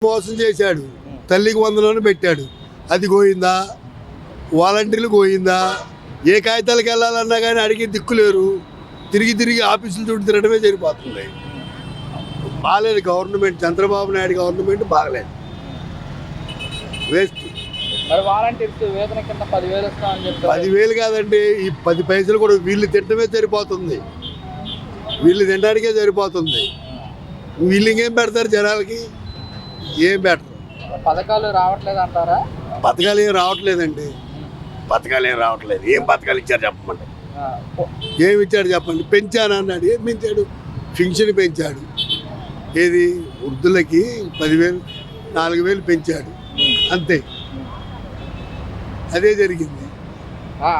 మోసం చేశాడు. తల్లికి వందలను పెట్టాడు. అది గోయిందా? వాలంటీర్లు గోయిందా? ఏ కాగితాలకు వెళ్ళాలన్నా కానీ అడిగి దిక్కులేరు. తిరిగి తిరిగి ఆఫీసుల చుట్టూ తిరగడమే సరిపోతుంది. బాగలేదు గవర్నమెంట్, చంద్రబాబు నాయుడు గవర్నమెంట్ బాగలేదు, వేస్ట్. 10,000 కాదండి, ఈ 10 పైసలు కూడా వీళ్ళు తినడమే సరిపోతుంది. వీళ్ళు తినడానికే సరిపోతుంది. వీళ్ళు ఇంకేం పెడతారు జనాలకి? ఏం పెట్టరు. పథకాలు రావట్లేదు అంటారా? పథకాలు ఏం రావట్లేదండి. పథకాలు ఏం రావట్లేదు. ఏం పథకాలు ఇచ్చారు చెప్పమండి? ఏమి ఇచ్చాడు చెప్పండి? పెంచాను అన్నాడు. ఏం పెంచాడు? పింఛన్ పెంచాడు. ఏది వృద్ధులకి 10,000 4,000 పెంచాడు, అంతే. అదే జరిగింది.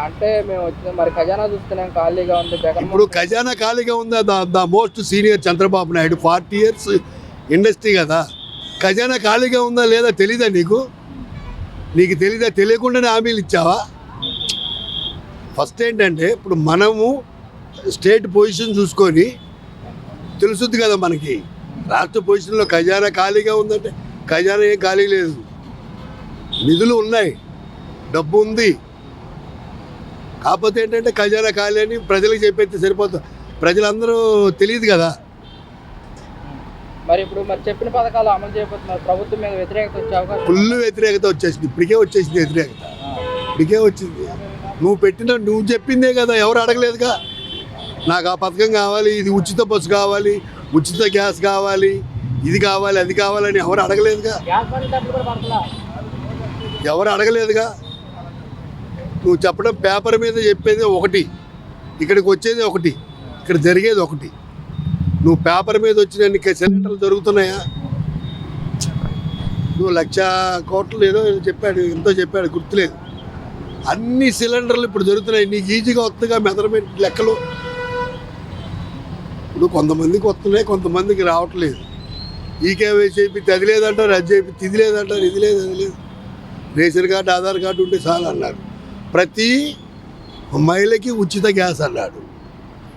అంటే మేము వచ్చిన మరి ఖజానా చూస్తున్నాం ఖాళీగా ఉంది. ఇప్పుడు ఖజానా ఖాళీగా ఉందా? The most senior Chandrababu Naidu 40 years industry కదా. ఖజానా ఖాళీగా ఉందా లేదా తెలీదా నీకు? నీకు తెలీదా? తెలియకుండానే హామీలు ఇచ్చావా? ఫస్ట్ ఏంటంటే ఇప్పుడు మనము స్టేట్ పొజిషన్ చూసుకొని తెలుసుద్ది కదా మనకి. రాష్ట్ర పొజిషన్లో ఖజానా ఖాళీగా ఉందంటే ఖజానా ఏం ఖాళీ లేదు. నిధులు ఉన్నాయి, డబ్బు ఉంది. కాకపోతే ఏంటంటే ఖజానా ఖాళీ అని ప్రజలకు చెప్పేస్తే సరిపోతుంది. ప్రజలందరూ తెలియదు కదా. మరి ఇప్పుడు చెప్పిన పథకాలు అమలు చేయబోతున్నారు. ప్రభుత్వం మీద వ్యతిరేకత వచ్చే అవకాశం? ఫుల్ వ్యతిరేకత వచ్చేసింది. ఇప్పటికే వచ్చేసింది వ్యతిరేకత. ఇప్పటికే వచ్చింది. నువ్వు చెప్పిందే కదా, ఎవరు అడగలేదుగా. నాకు ఆ పథకం కావాలి, ఇది ఉచిత బస్సు కావాలి, ఉచిత గ్యాస్ కావాలి, ఇది కావాలి, అది కావాలని ఎవరు అడగలేదుగా. ఎవరు అడగలేదుగా. నువ్వు చెప్పడం పేపర్ మీద చెప్పేది ఒకటి, ఇక్కడికి వచ్చేది ఒకటి, ఇక్కడ జరిగేది ఒకటి. నువ్వు పేపర్ మీద వచ్చిన సిలిండర్లు దొరుకుతున్నాయా? నువ్వు 1,00,000 కోట్లు ఏదో చెప్పాడు, ఎంతో చెప్పాడు, గుర్తులేదు. అన్ని సిలిండర్లు ఇప్పుడు దొరుకుతున్నాయి. నీకు ఈజీగా వస్తుందిగా మెజర్మెంట్ లెక్కలు. ఇప్పుడు కొంతమందికి వస్తున్నాయి, కొంతమందికి రావట్లేదు. ఈకేవైసీ చేయించి అది లేదంటారు, అది చేయించి ఇది లేదంటారు, ఇది లేదు, అది లేదు. రేషన్ కార్డు, ఆధార్ కార్డు ఉంటే చాలు అన్నారు. ప్రతి మహిళకి ఉచిత గ్యాస్ అన్నాడు.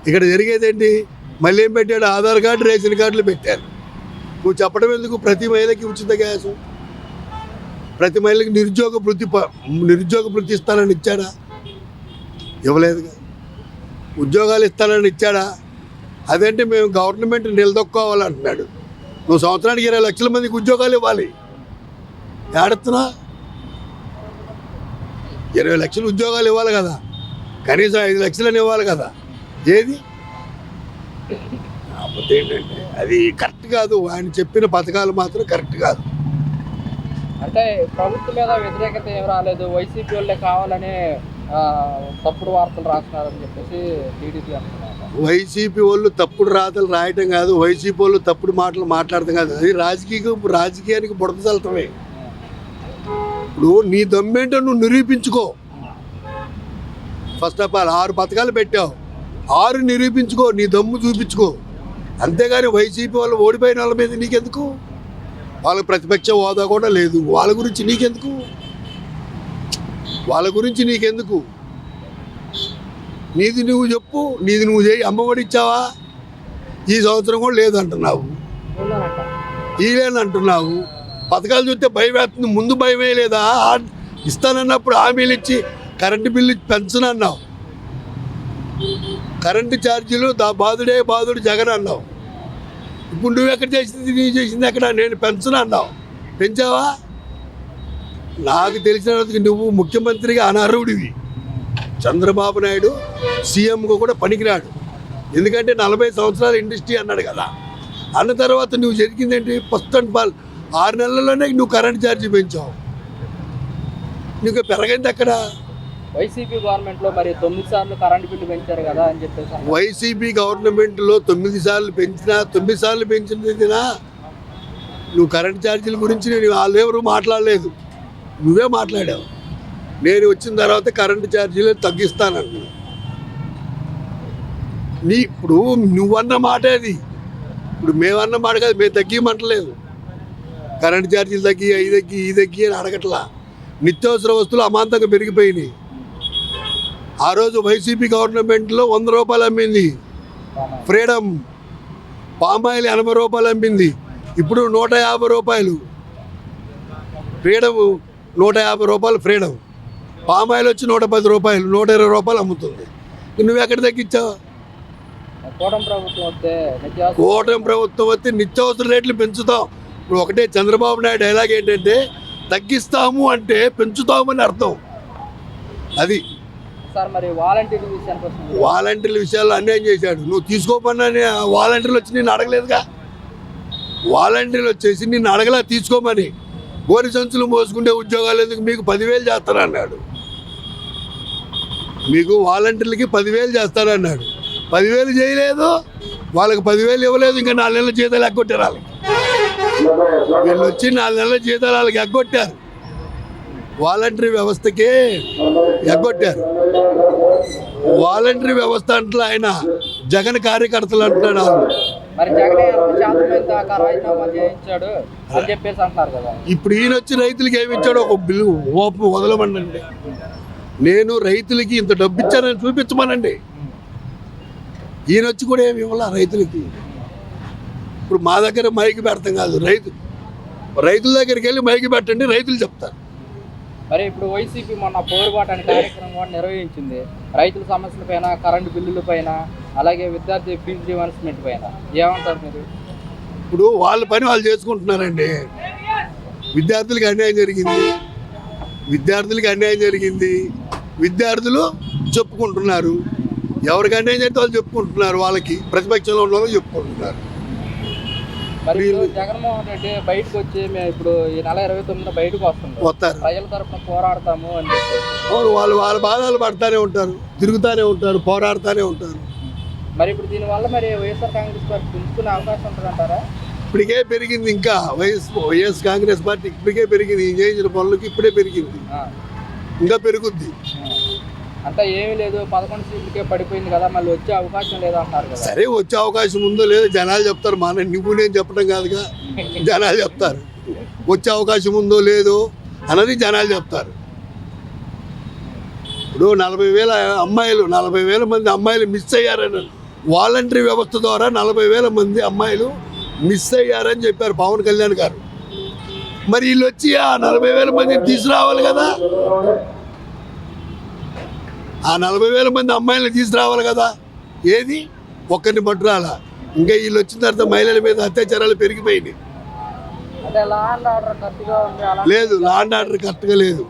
ఇక్కడ జరిగేది ఏంటి? మళ్ళీ ఏం పెట్టాడు? ఆధార్ కార్డు, రేషన్ కార్డులు పెట్టారు. నువ్వు చెప్పడం ఎందుకు? ప్రతి మహిళకి ఉచిత గ్యాసు, ప్రతి మహిళకి నిరుద్యోగ భృతి ఇస్తానని ఇచ్చాడా? ఇవ్వలేదుగా. ఉద్యోగాలు ఇస్తానని ఇచ్చాడా? అదేంటి మేము గవర్నమెంట్ నిలదొక్కోవాలంటున్నాడు. నువ్వు సంవత్సరానికి 20 లక్షల మందికి ఉద్యోగాలు ఇవ్వాలి. ఏడుతున్నా 20 లక్షల ఉద్యోగాలు ఇవ్వాలి కదా, కనీసం 5 లక్షలని ఇవ్వాలి కదా. ఏది? కాకపోతే ఏంటంటే అది కరెక్ట్ కాదు. ఆయన చెప్పిన పథకాలు మాత్రం కరెక్ట్ కాదు. అంటే ప్రభుత్వం మీద వ్యతిరేకత ఏం రాలేదు, వైసీపీ వాళ్ళే కావాలనే తప్పుడు వార్తలు రాస్తున్నారని చెప్పేసి టీడీపీ అంటున్నారు. వైసీపీ వాళ్ళు తప్పుడు రాతలు రాయటం కాదు, వైసీపీ వాళ్ళు తప్పుడు మాటలు మాట్లాడటం కాదు. అది రాజకీయానికి బుడత చల్లటమే. ఇప్పుడు నీ దమ్మేంటో నువ్వు నిరూపించుకో. ఫస్ట్ ఆఫ్ ఆల్ 6 పథకాలు పెట్టావు, 6 నిరూపించుకో, నీ దమ్ము చూపించుకో. అంతేగాని వైసీపీ వాళ్ళు ఓడిపోయిన వాళ్ళ మీద నీకెందుకు? వాళ్ళకి ప్రతిపక్ష హోదా కూడా లేదు. వాళ్ళ గురించి నీకెందుకు? నీది నువ్వు చెప్పు, నీది నువ్వు చేయి. అమ్మఒడి ఇచ్చావా? ఈ సంవత్సరం కూడా లేదంటున్నావు, ఇలేనంటున్నావు. పథకాలు చూస్తే భయం వేస్తుంది. ముందు భయమే లేదా? ఇస్తానన్నప్పుడు హామీలు ఇచ్చి కరెంటు బిల్లు పెంచనన్నావు. కరెంటు ఛార్జీలు బాధుడు జగన్ అన్నావు. ఇప్పుడు నువ్వు ఎక్కడ చేసింది? నీ చేసింది ఎక్కడ? నేను పెంచనన్నావు. పెంచావా? నాకు తెలిసినందుకు నువ్వు ముఖ్యమంత్రిగా అనర్హుడివి. చంద్రబాబు నాయుడు సీఎంగా కూడా పనికిరాడు. ఎందుకంటే 40 సంవత్సరాల ఇండస్ట్రీ అన్నాడు కదా. అన్న తర్వాత నువ్వు జరిగిందేంటి? ఫస్ట్ అండ్ ఆల్ 6 నెలల్లోనే నువ్వు కరెంట్ ఛార్జీ పెంచావు. నీకు పెరగైంది ఎక్కడ? వైసీపీ గవర్నమెంట్లో మరి 9 సార్లు కరెంట్ బిల్లు పెంచారు కదా అని చెప్పేసి. వైసీపీ గవర్నమెంట్లో 9 సార్లు పెంచినా, 9 సార్లు పెంచినా నువ్వు కరెంట్ ఛార్జీల గురించి వాళ్ళు ఎవరు మాట్లాడలేదు, నువ్వే మాట్లాడావు. నేను వచ్చిన తర్వాత కరెంటు ఛార్జీలు తగ్గిస్తానన్నా. ఇప్పుడు నువ్వన్న మాట అది. ఇప్పుడు మేమన్న మాట కాదు, మేము తగ్గిమంటలేదు. కరెంటు ఛార్జీలు తగ్గి, ఈ తగ్గి అని అడగట్లా. నిత్యావసర వస్తువులు అమాంతంగా పెరిగిపోయినాయి. ఆ రోజు వైసీపీ గవర్నమెంట్లో 100 రూపాయలు అమ్మింది ఫ్రీడమ్. పామాయిల్ 80 రూపాయలు అమ్మింది. ఇప్పుడు 150 రూపాయలు. ఫ్రీడమ్ 150 రూపాయలు ఫ్రీడమ్, పామాయిల్ వచ్చి 110 రూపాయలు, 120 రూపాయలు అమ్ముతుంది. నువ్వు ఎక్కడ తగ్గించావు? కూటమి ప్రభుత్వం వస్తే కూటమి ప్రభుత్వం వస్తే నిత్యావసర రేట్లు పెంచుతాం. ఇప్పుడు ఒకటే చంద్రబాబు నాయుడు డైలాగ్ ఏంటంటే తగ్గిస్తాము అంటే పెంచుతామని అర్థం. అది సార్ మరి వాలంటీర్ల విషయానికి వస్తుంది. వాలంటీర్ల విషయాల్లో అన్యాయం చేశాడు. నువ్వు తీసుకోమన్నా వాలంటీర్లు వచ్చి నిన్ను అడగలేదుగా. వాలంటీర్లు వచ్చేసి నిన్ను అడగలా తీసుకోమని. గోరి సంచులు మోసుకుంటే ఉద్యోగాలు ఎందుకు, మీకు 10,000 చేస్తారన్నాడు. మీకు వాలంటీర్లకి 10,000 చేస్తారన్నాడు. 10,000 చేయలేదు, వాళ్ళకి 10,000 ఇవ్వలేదు. ఇంకా 4 నెలల జీతాలు ఎగ్గొట్టారు వాళ్ళకి. వీళ్ళు వచ్చి 4 నెలల జీతాలు వాళ్ళకి ఎగ్గొట్టారు. వాలంటరీ వ్యవస్థకే ఎగ్గొట్టారు. వాలంటరీ వ్యవస్థ అంటే ఆయన జగన్ కార్యకర్తలు అంటున్నాడు వాళ్ళు. మరి జగనే దాకా రాజీనామా చేయించాడు అని చెప్పేసి అంటున్నారు కదా. ఇప్పుడు ఈయన వచ్చి రైతులకి ఏమి ఇచ్చాడు? ఒక బిల్లు ఓపు వదలమనండి. నేను రైతులకి ఇంత డబ్బు ఇచ్చానని చూపించమనండి. ఈయన వచ్చి కూడా ఏమి ఇవ్వాల రైతులకి. ఇప్పుడు మా దగ్గర మైకి పెడతాం కాదు, రైతుల దగ్గరికి వెళ్ళి మైకి పెట్టండి, రైతులు చెప్తారు. మరి ఇప్పుడు వైసీపీ మొన్న పోరుబాటు అనే కార్యక్రమం కూడా నిర్వహించింది. రైతుల సమస్యల పైన, కరెంటు బిల్లుల పైన, అలాగే విద్యార్థి ఫీజు రివర్స్మెంట్ పైన ఏమంటారు మీరు? ఇప్పుడు వాళ్ళ పని వాళ్ళు చేసుకుంటున్నారండి. విద్యార్థులకి అన్యాయం జరిగింది, విద్యార్థులు చెప్పుకుంటున్నారు. ఎవరికి అన్యాయం చేస్తే వాళ్ళు చెప్పుకుంటున్నారు. వాళ్ళకి ప్రతిపక్షంలో ఉన్న వాళ్ళు చెప్పుకుంటున్నారు. మరి జగన్మోహన్ రెడ్డి బయటకు వచ్చి మేము ఇప్పుడు ఈ నెల 29న బయటకు వస్తారు, ప్రజల తరఫున పోరాడతాము అని చెప్పి వాళ్ళ బాధలు పడతానే ఉంటారు, తిరుగుతూనే ఉంటారు, పోరాడుతూనే ఉంటారు. మరి ఇప్పుడు దీనివల్ల మరి వైఎస్ఆర్ కాంగ్రెస్ పార్టీ పుంజుకునే అవకాశం ఉంటుందంటారా? ఇప్పటికే పెరిగింది. ఇంకా వైఎస్ కాంగ్రెస్ పార్టీ ఇప్పటికే పెరిగింది. ఈ చేసిన పనులకి ఇప్పుడే పెరిగింది, ఇంకా పెరుగుద్ది. అంటే ఏమీ లేదు, 11 సీట్లకే పడిపోయింది కదా, మళ్ళీ వచ్చే అవకాశం లేదంటున్నారు కదా. సరే, వచ్చే అవకాశం ఉందో లేదో జనాలు చెప్తారు. నువ్వు నేను చెప్పడం కాదుగా, జనాలు చెప్తారు. వచ్చే అవకాశం ఉందో లేదో అన్నది జనాలు చెప్తారు. ఇప్పుడు 40,000 మంది అమ్మాయిలు మిస్ అయ్యారని, వాలంటరీ వ్యవస్థ ద్వారా 40,000 మంది అమ్మాయిలు మిస్ అయ్యారని చెప్పారు పవన్ కళ్యాణ్ గారు. మరి వీళ్ళు వచ్చి ఆ 40,000 మందిని తీసుకురావాలి కదా. ఆ 40,000 మంది అమ్మాయిలను తీసుకురావాలి కదా. ఏది ఒక్కరిని పట్టురాలా. ఇంకా వీళ్ళు వచ్చిన తర్వాత మహిళల మీద అత్యాచారాలు పెరిగిపోయినాయి. లేదు, లా అండ్ ఆర్డర్ కరెక్ట్గా లేదు.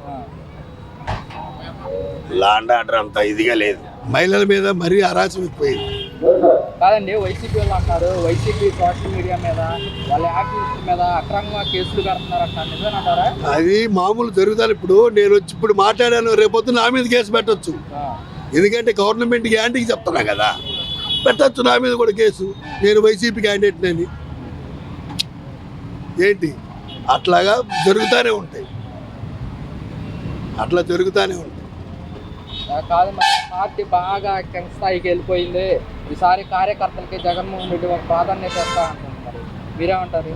లా అండ్ ఆర్డర్ అంత ఇదిగా లేదు. మహిళల మీద మరీ అరాచకం ఎక్కువైంది. కాదండి, వైసీపీ వాళ్ళు అంటారు వైసీపీ సోషల్ మీడియా మీద, వాళ్ళ యాక్టివిస్ట్ మీద అక్రమంగా కేసులు కడుతున్నారంటారు. నిజమేనంటారా? అది మామూలు జరుగుతారు. ఇప్పుడు నేను వచ్చి ఇప్పుడు మాట్లాడాను, రేపొద్దు నా మీద కేసు పెట్టచ్చు. ఎందుకంటే గవర్నమెంట్ యాంటీకి చెప్తున్నా కదా, పెట్టచ్చు నా మీద కూడా కేసు. నేను వైసీపీ క్యాండిడేట్ అని ఏంటి, అట్లాగా జరుగుతూనే ఉంటాయి. అట్లా జరుగుతూనే ఉంటాయి. కాదు, మరి పార్టీ బాగా స్థాయికి వెళ్ళిపోయింది, ఈసారి కార్యకర్తలకి జగన్మోహన్ రెడ్డి ఒక ప్రాధాన్యత ఇస్తా అంటున్నారు. మీరేమంటారు?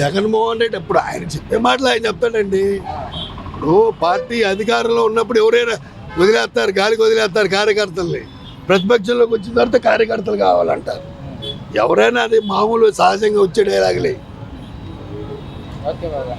జగన్మోహన్ రెడ్డి ఇప్పుడు ఆయన చెప్పే మాటలు ఆయన చెప్తాడండి. ఇప్పుడు పార్టీ అధికారంలో ఉన్నప్పుడు ఎవరైనా వదిలేస్తారు, గాలికి వదిలేస్తారు కార్యకర్తల్ని. ప్రతిపక్షంలోకి వచ్చిన తర్వాత కార్యకర్తలు కావాలంటారు. ఎవరైనా అది మామూలు సహజంగా వచ్చే డైలాగులే. ఓకే బాబా.